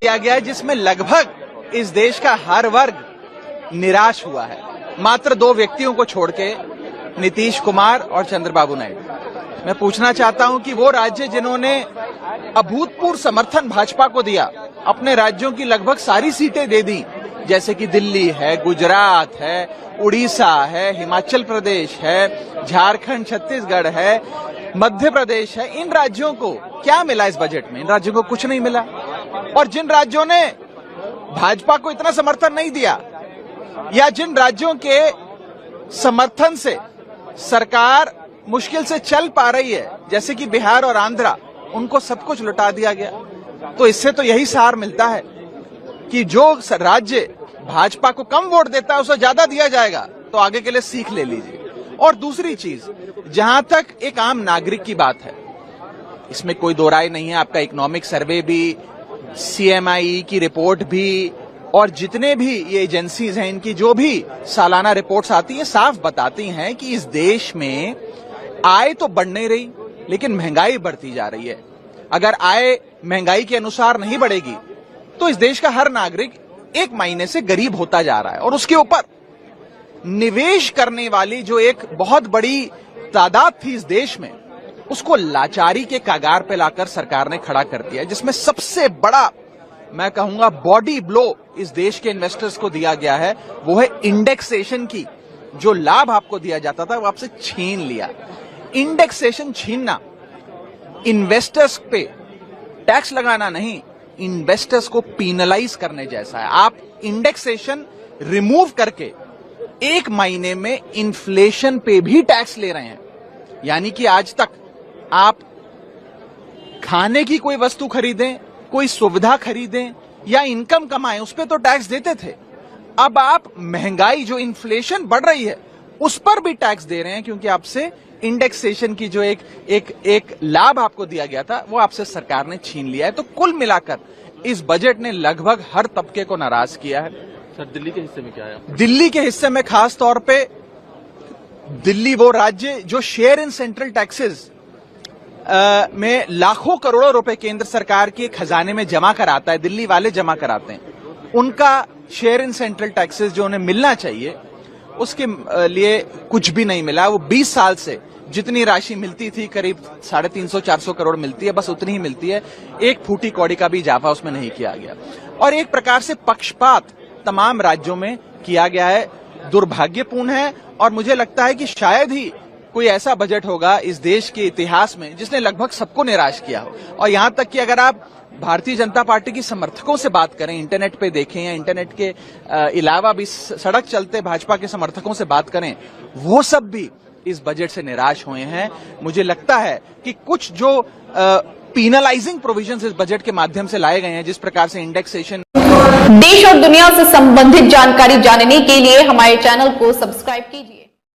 किया गया जिसमें लगभग इस देश का हर वर्ग निराश हुआ है, मात्र दो व्यक्तियों को छोड़ के, नीतीश कुमार और चंद्रबाबू नायडू। मैं पूछना चाहता हूं कि वो राज्य जिन्होंने अभूतपूर्व समर्थन भाजपा को दिया, अपने राज्यों की लगभग सारी सीटें दे दी, जैसे कि दिल्ली है, गुजरात है, उड़ीसा है, हिमाचल प्रदेश है, झारखंड, छत्तीसगढ़ है, मध्य प्रदेश है, इन राज्यों को क्या मिला इस बजट में? इन राज्यों को कुछ नहीं मिला। और जिन राज्यों ने भाजपा को इतना समर्थन नहीं दिया, या जिन राज्यों के समर्थन से सरकार मुश्किल से चल पा रही है, जैसे कि बिहार और आंध्रा, उनको सब कुछ लुटा दिया गया। तो इससे तो यही सार मिलता है कि जो राज्य भाजपा को कम वोट देता है उसे ज्यादा दिया जाएगा, तो आगे के लिए सीख ले लीजिए। और दूसरी चीज, जहां तक एक आम नागरिक की बात है, इसमें कोई दो राय नहीं है। आपका इकोनॉमिक सर्वे भी, सीएमआई की रिपोर्ट भी, और जितने भी ये एजेंसीज हैं, इनकी जो भी सालाना रिपोर्ट्स आती हैं, साफ बताती हैं कि इस देश में आय तो बढ़ नहीं रही, लेकिन महंगाई बढ़ती जा रही है। अगर आय महंगाई के अनुसार नहीं बढ़ेगी तो इस देश का हर नागरिक एक महीने से गरीब होता जा रहा है। और उसके ऊपर निवेश करने वाली जो एक बहुत बड़ी तादाद थी इस देश में, उसको लाचारी के कगार पे लाकर सरकार ने खड़ा कर दिया, जिसमें सबसे बड़ा, मैं कहूंगा, बॉडी ब्लो इस देश के इन्वेस्टर्स को दिया गया है, वो है इंडेक्सेशन की। जो लाभ आपको दिया जाता था वो आपसे छीन लिया। इंडेक्सेशन छीनना इन्वेस्टर्स पे टैक्स लगाना नहीं, इन्वेस्टर्स को पीनलाइज करने जैसा है। आप इंडेक्सेशन रिमूव करके एक महीने में इन्फ्लेशन पे भी टैक्स ले रहे हैं। यानी कि आज तक आप खाने की कोई वस्तु खरीदें, कोई सुविधा खरीदें या इनकम कमाएं, उस पर तो टैक्स देते थे। अब आप महंगाई, जो इन्फ्लेशन बढ़ रही है, उस पर भी टैक्स दे रहे हैं, क्योंकि आपसे इंडेक्सेशन की जो एक लाभ आपको दिया गया था, वो आपसे सरकार ने छीन लिया है। तो कुल मिलाकर इस बजट ने लगभग हर तबके को नाराज किया है। सर, दिल्ली के हिस्से में क्या है? दिल्ली के हिस्से में खास तौर पे, दिल्ली वो राज्य जो शेयर इन सेंट्रल टैक्सेस में लाखों करोड़ों रुपए केंद्र सरकार के खजाने में जमा कराता है, दिल्ली वाले जमा कराते हैं। उनका शेयर इन सेंट्रल टैक्सेस जो उन्हें मिलना चाहिए, उसके लिए कुछ भी नहीं मिला। वो 20 साल से जितनी राशि मिलती थी, करीब 350-400 करोड़ मिलती है, बस उतनी ही मिलती है। एक फूटी कौड़ी का भी इजाफा उसमें नहीं किया गया। और एक प्रकार से पक्षपात तमाम राज्यों में किया गया है, दुर्भाग्यपूर्ण है। और मुझे लगता है कि शायद ही कोई ऐसा बजट होगा इस देश के इतिहास में जिसने लगभग सबको निराश किया हो। और यहां तक कि अगर आप भारतीय जनता पार्टी की समर्थकों से बात करें, इंटरनेट पे देखें या इंटरनेट के अलावा भी सड़क चलते भाजपा के समर्थकों से बात करें, वो सब भी इस बजट से निराश हुए हैं। मुझे लगता है कि कुछ जो पीनलाइजिंग प्रोविजंस इस बजट के माध्यम से लाए गए हैं, जिस प्रकार से इंडेक्सेशन। देश और दुनिया से संबंधित जानकारी जानने के लिए हमारे चैनल को सब्सक्राइब कीजिए।